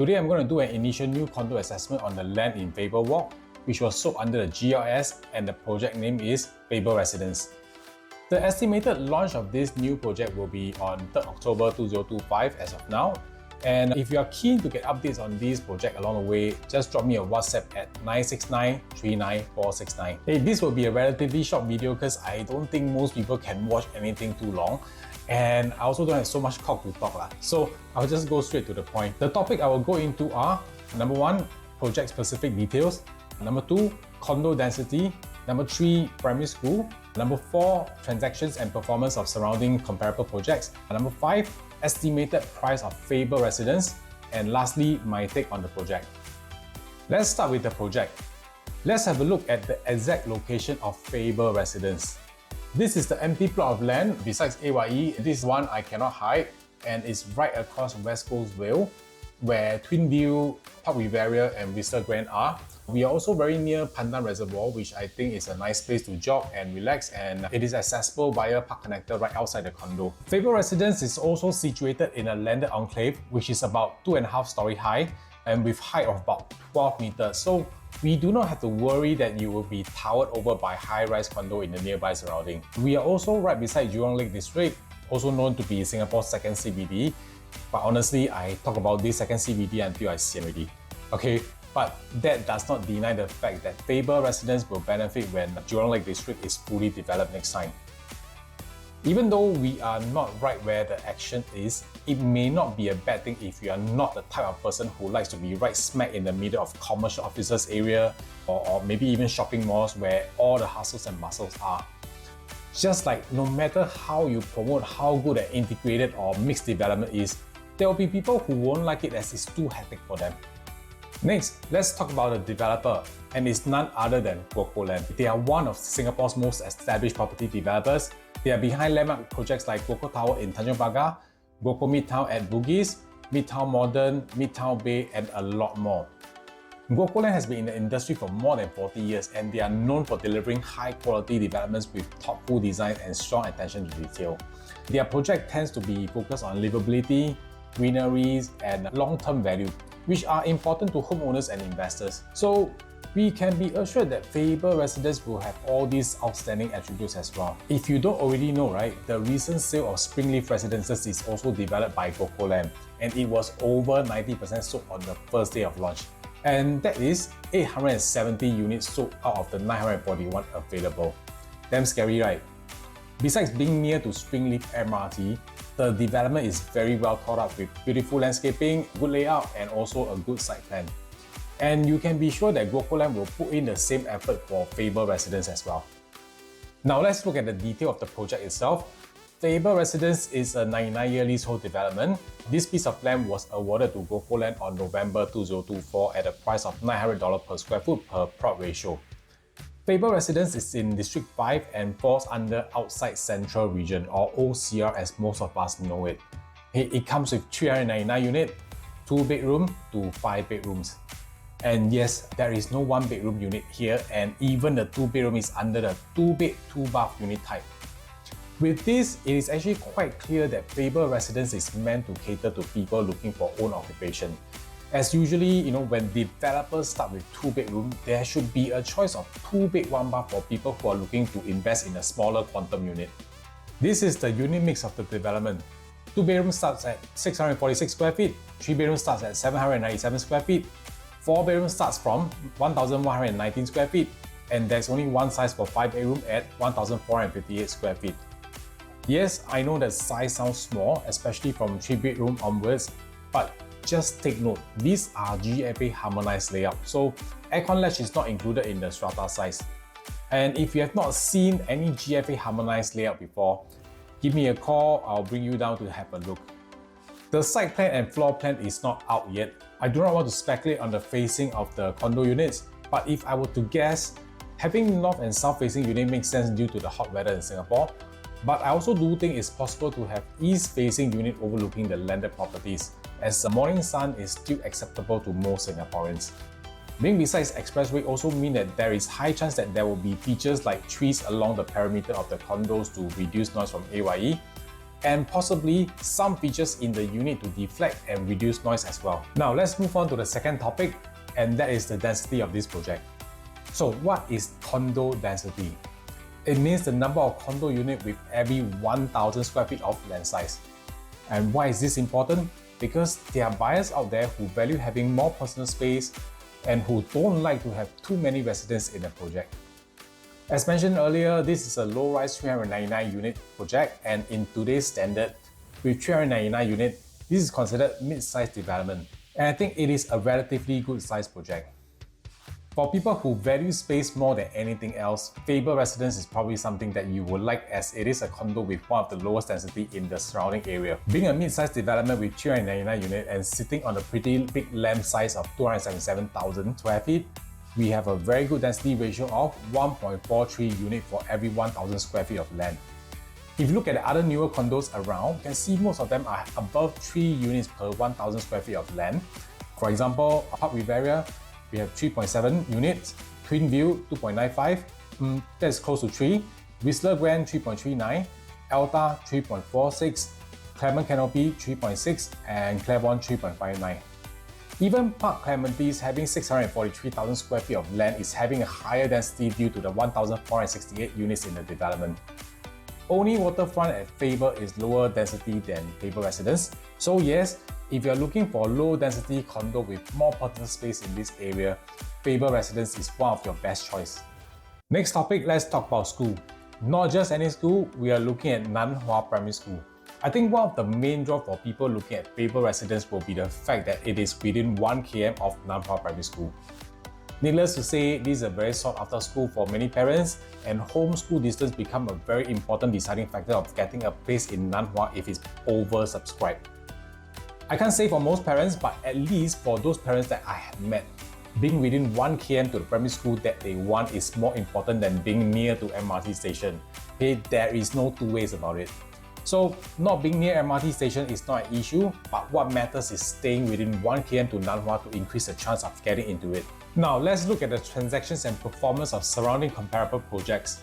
Today I'm going to do an initial new condo assessment on the land in Faber Walk, which was sold under the GLS and the project name is Faber Residence. The estimated launch of this new project will be on 3rd October 2025 as of now. And if you are keen to get updates on this project along the way, just drop me a WhatsApp at 969-39469. Hey, this will be a relatively short video because I don't think most people can watch anything too long. And I also don't have so much cock to talk. So I'll just go straight to the point. The topic I will go into are: number 1, project specific details; number 2, condo density; number 3, primary school; number 4, transactions and performance of surrounding comparable projects; and number 5, estimated price of Faber Residence; and lastly, my take on the project. Let's start with the project. Let's have a look at the exact location of Faber Residence. This is the empty plot of land besides AYE. This one I cannot hide, and it's right across West Coast Vale, where Twin Vew, Parc Riviera and Reservoir are. We are also very near Pandan Reservoir, which I think is a nice place to jog and relax, and it is accessible via park connector right outside the condo. Faber Residence is also situated in a landed enclave, which is about 2.5 story high and with height of about 12 meters. So we do not have to worry that you will be towered over by high-rise condo in the nearby surrounding. We are also right beside Jurong Lake District, also known to be Singapore's second CBD. But honestly, I talk about this second CBD until I see already. Okay, but that does not deny the fact that Faber Residence will benefit when Jurong Lake District is fully developed next time. Even though we are not right where the action is, it may not be a bad thing if you are not the type of person who likes to be right smack in the middle of commercial offices area or maybe even shopping malls where all the hustles and bustles are. Just like no matter how you promote how good an integrated or mixed development is, there will be people who won't like it as it's too hectic for them. Next, let's talk about the developer, and it's none other than Guocoland. They are one of Singapore's most established property developers. They are behind landmark projects like Guoco Tower in Tanjong Pagar, Guoco Midtown at Bugis, Midtown Modern, Midtown Bay, and a lot more. Guocoland has been in the industry for more than 40 years, and they are known for delivering high-quality developments with thoughtful design and strong attention to detail. Their project tends to be focused on livability, greeneries, and long-term value, which are important to homeowners and investors. So we can be assured that Faber Residence will have all these outstanding attributes as well. If you don't already know, right, the recent sale of Springleaf Residences is also developed by Guocoland, and it was over 90% sold on the first day of launch. And that is 870 units sold out of the 941 available. Damn scary, right? Besides being near to Springleaf MRT, the development is very well thought out with beautiful landscaping, good layout, and also a good site plan. And you can be sure that Guocoland will put in the same effort for Faber Residence as well. Now let's look at the detail of the project itself. Faber Residence is a 99-year leasehold development. This piece of land was awarded to Guocoland on November 2024 at a price of $900 per square foot per plot ratio. Faber Residence is in District 5 and falls under Outside Central Region, or OCR as most of us know it. It comes with 399 units, 2 bedroom to 5 bedrooms. And yes, there is no 1 bedroom unit here, and even the 2 bedroom is under the 2 bed, 2 bath unit type. With this, it is actually quite clear that Faber Residence is meant to cater to people looking for own occupation. As usually, when developers start with 2 bedroom, there should be a choice of 2 bed, 1 bath for people who are looking to invest in a smaller quantum unit. This is the unit mix of the development. 2 bedroom starts at 646 square feet, 3 bedroom starts at 797 square feet, 4 bedroom starts from 1,119 square feet, and there's only one size for 5 bedroom at 1,458 square feet. Yes, I know that size sounds small, especially from 3 bedroom onwards, but just take note, these are GFA-harmonized layout, so aircon latch is not included in the strata size. And if you have not seen any GFA-harmonized layout before, give me a call, I'll bring you down to have a look. The site plan and floor plan is not out yet. I do not want to speculate on the facing of the condo units, but if I were to guess, having north and south facing unit makes sense due to the hot weather in Singapore. But I also do think it's possible to have east facing unit overlooking the landed properties, as the morning sun is still acceptable to most Singaporeans. Being beside expressway also means that there is high chance that there will be features like trees along the perimeter of the condos to reduce noise from AYE. and possibly some features in the unit to deflect and reduce noise as well. Now let's move on to the second topic, and that is the density of this project. So what is condo density? It means the number of condo units with every 1,000 square feet of land size. And why is this important? Because there are buyers out there who value having more personal space and who don't like to have too many residents in a project. As mentioned earlier, this is a low-rise 399 unit project, and in today's standard, with 399 units, this is considered mid-sized development, and I think it is a relatively good sized project. For people who value space more than anything else, Faber Residence is probably something that you would like, as it is a condo with one of the lowest density in the surrounding area. Being a mid-sized development with 399 units and sitting on a pretty big land size of 277,000 square feet, we have a very good density ratio of 1.43 units for every 1,000 square feet of land. If you look at the other newer condos around, you can see most of them are above 3 units per 1,000 square feet of land. For example, Parc Riviera, we have 3.7 units, Twin Vew 2.95, that's close to 3, Reservoir 3.39, Elta 3.46, Clement Canopy 3.6, and Clavon 3.59. Even Parc Clementi is having 643,000 square feet of land is having a higher density due to the 1,468 units in the development. Only waterfront at Faber is lower density than Faber Residence. So yes, if you're looking for a low density condo with more personal space in this area, Faber Residence is one of your best choice. Next topic, let's talk about school. Not just any school, we are looking at Nan Hua Primary School. I think one of the main draw for people looking at Faber Residence will be the fact that it is within 1 km of Nan Hua Primary School. Needless to say, this is a very sought after school for many parents, and home school distance become a very important deciding factor of getting a place in Nan Hua if it's oversubscribed. I can't say for most parents, but at least for those parents that I have met, being within 1 km to the primary school that they want is more important than being near to MRT station. Okay, there is no two ways about it. So not being near MRT station is not an issue, but what matters is staying within 1 km to Nan Hua to increase the chance of getting into it. Now let's look at the transactions and performance of surrounding comparable projects.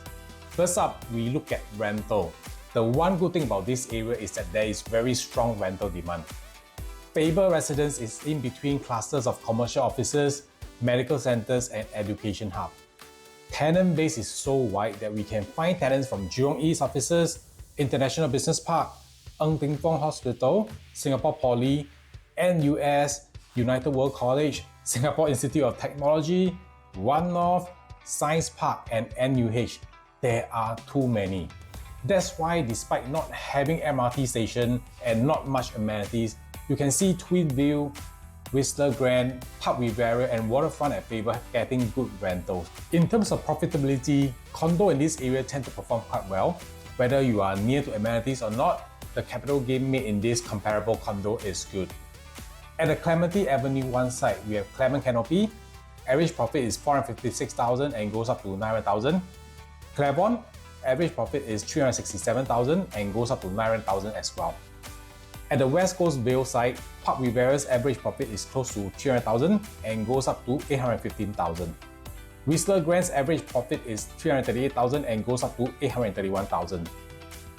First up, we look at rental. The one good thing about this area is that there is very strong rental demand. Faber Residence is in between clusters of commercial offices, medical centers, and education hub. Tenant base is so wide that we can find tenants from Jurong East offices, International Business Park, Ng Teng Fong Hospital, Singapore Poly, NUS, United World College, Singapore Institute of Technology, One North, Science Park, and NUH. There are too many. That's why despite not having MRT station and not much amenities, you can see Twin Vew, Whistler Grand, Parc Riviera, and Waterfront at Faber getting good rentals. In terms of profitability, condo in this area tend to perform quite well. Whether you are near to amenities or not, the capital gain made in this comparable condo is good. At the Clementi Avenue 1 site, we have Clement Canopy. Average profit is 456,000 and goes up to 900,000. Clavon, average profit is 367,000 and goes up to 900,000 as well. At the West Coast Vale site, Parc Riviera's average profit is close to 300,000 and goes up to 815,000. Whistler Grand's average profit is 338,000 and goes up to 831,000.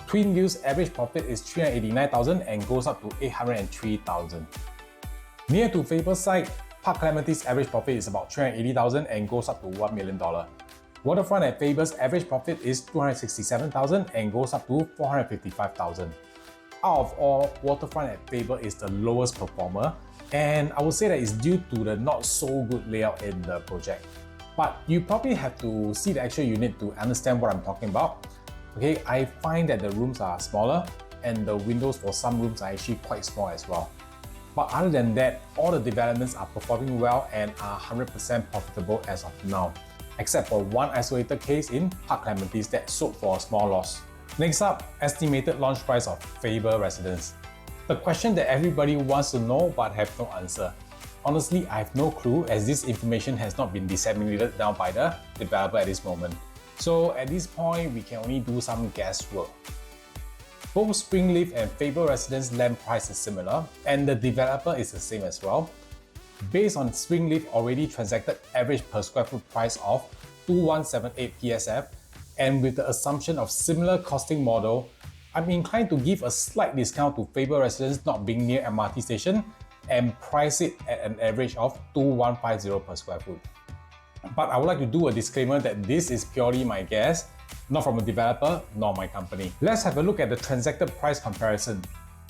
Twin Vew's average profit is 389,000 and goes up to 803,000. Near to Faber's site, Parc Clementi's average profit is about 380,000 and goes up to $1 million. Waterfront at Faber's average profit is 267,000 and goes up to 455,000. Out of all, Waterfront at Faber is the lowest performer, and I would say that it's due to the not so good layout in the project. But you probably have to see the actual unit to understand what I'm talking about. Okay, I find that the rooms are smaller and the windows for some rooms are actually quite small as well. But other than that, all the developments are performing well and are 100% profitable as of now, except for one isolated case in Parc Clementi that sold for a small loss. Next up, estimated launch price of Faber Residence. The question that everybody wants to know but have no answer. Honestly, I have no clue as this information has not been disseminated down by the developer at this moment. So at this point, we can only do some guesswork. Both Springleaf and Faber Residence land price is similar, and the developer is the same as well. Based on Springleaf already transacted average per square foot price of 2178 PSF, and with the assumption of similar costing model, I'm inclined to give a slight discount to Faber Residence not being near MRT station and price it at an average of 2,150 per square foot. But I would like to do a disclaimer that this is purely my guess, not from a developer nor my company. Let's have a look at the transacted price comparison.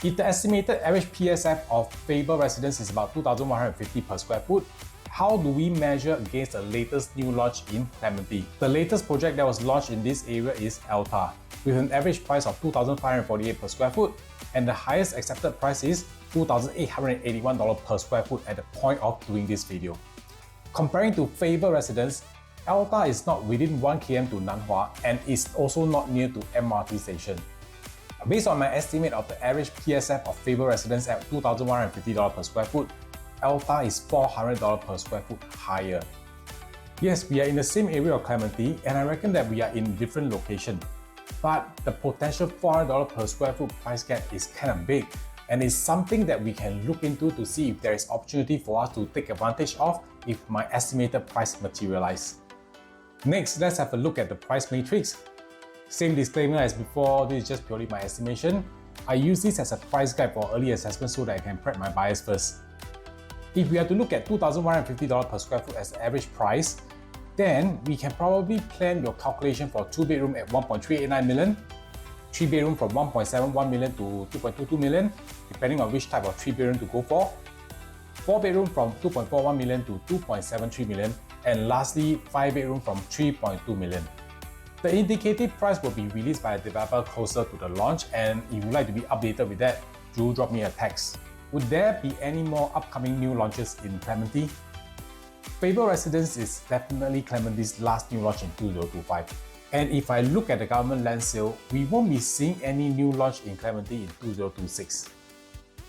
If the estimated average PSF of Faber Residence is about 2,150 per square foot, how do we measure against the latest new launch in Clementi? The latest project that was launched in this area is Elta, with an average price of 2,548 per square foot, and the highest accepted price is $2,881 per square foot at the point of doing this video. Comparing to Faber Residence, Elta is not within 1 km to Nan Hua and is also not near to MRT station. Based on my estimate of the average PSF of Faber Residence at $2,150 per square foot, Elta is $400 per square foot higher. Yes, we are in the same area of Clementi, and I reckon that we are in different locations. But the potential $400 per square foot price gap is kind of big, and it's something that we can look into to see if there is opportunity for us to take advantage of if my estimated price materialize. Next, let's have a look at the price matrix. Same disclaimer as before, this is just purely my estimation. I use this as a price guide for early assessment so that I can prep my buyers first. If we are to look at $2,150 per square foot as the average price, then we can probably plan your calculation for 2-bedroom at 1.389 million, 3-bedroom from 1.71 million to 2.22 million, depending on which type of 3-bedroom to go for, 4-bedroom from 2.41 million to 2.73 million, and lastly, 5-bedroom from 3.2 million. The indicative price will be released by a developer closer to the launch, and if you'd like to be updated with that, do drop me a text. Would there be any more upcoming new launches in Clementi? Faber Residence is definitely Clementi's last new launch in 2025. And if I look at the government land sale, we won't be seeing any new launch in Clementi in 2026.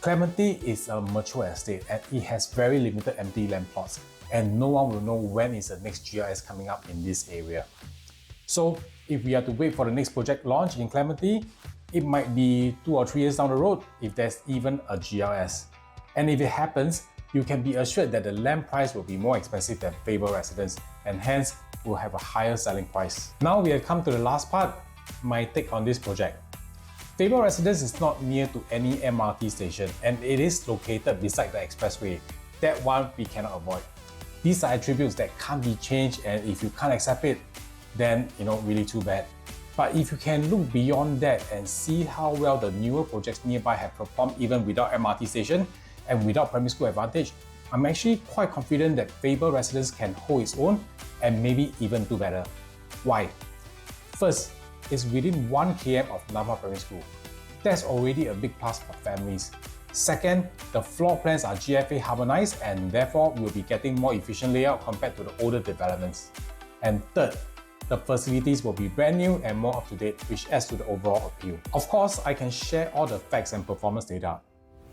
Clementi is a mature estate and it has very limited empty land plots, and no one will know when is the next GRS coming up in this area. So if we are to wait for the next project launch in Clementi, it might be 2 or 3 years down the road if there's even a GRS. And if it happens, you can be assured that the land price will be more expensive than Faber Residence, and hence will have a higher selling price. Now we have come to the last part, my take on this project. Faber Residence is not near to any MRT station and it is located beside the expressway. That one we cannot avoid. These are attributes that can't be changed, and if you can't accept it, then really too bad. But if you can look beyond that and see how well the newer projects nearby have performed even without MRT station and without primary school advantage, I'm actually quite confident that Faber Residence can hold its own and maybe even do better. Why? First, it's within 1 km of Nan Hua Primary School. That's already a big plus for families. Second, the floor plans are GFA-harmonized and therefore we'll be getting more efficient layout compared to the older developments. And third, the facilities will be brand new and more up-to-date, which adds to the overall appeal. Of course, I can share all the facts and performance data.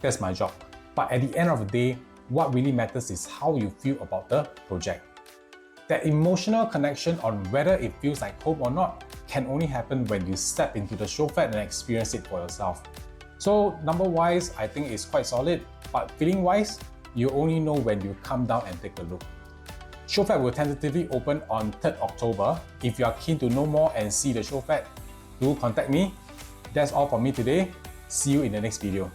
That's my job. But at the end of the day, what really matters is how you feel about the project. That emotional connection on whether it feels like home or not can only happen when you step into the show flat and experience it for yourself. So number-wise, I think it's quite solid, but feeling-wise, you only know when you come down and take a look. Show flat will tentatively open on 3rd October. If you are keen to know more and see the show flat, do contact me. That's all from me today. See you in the next video.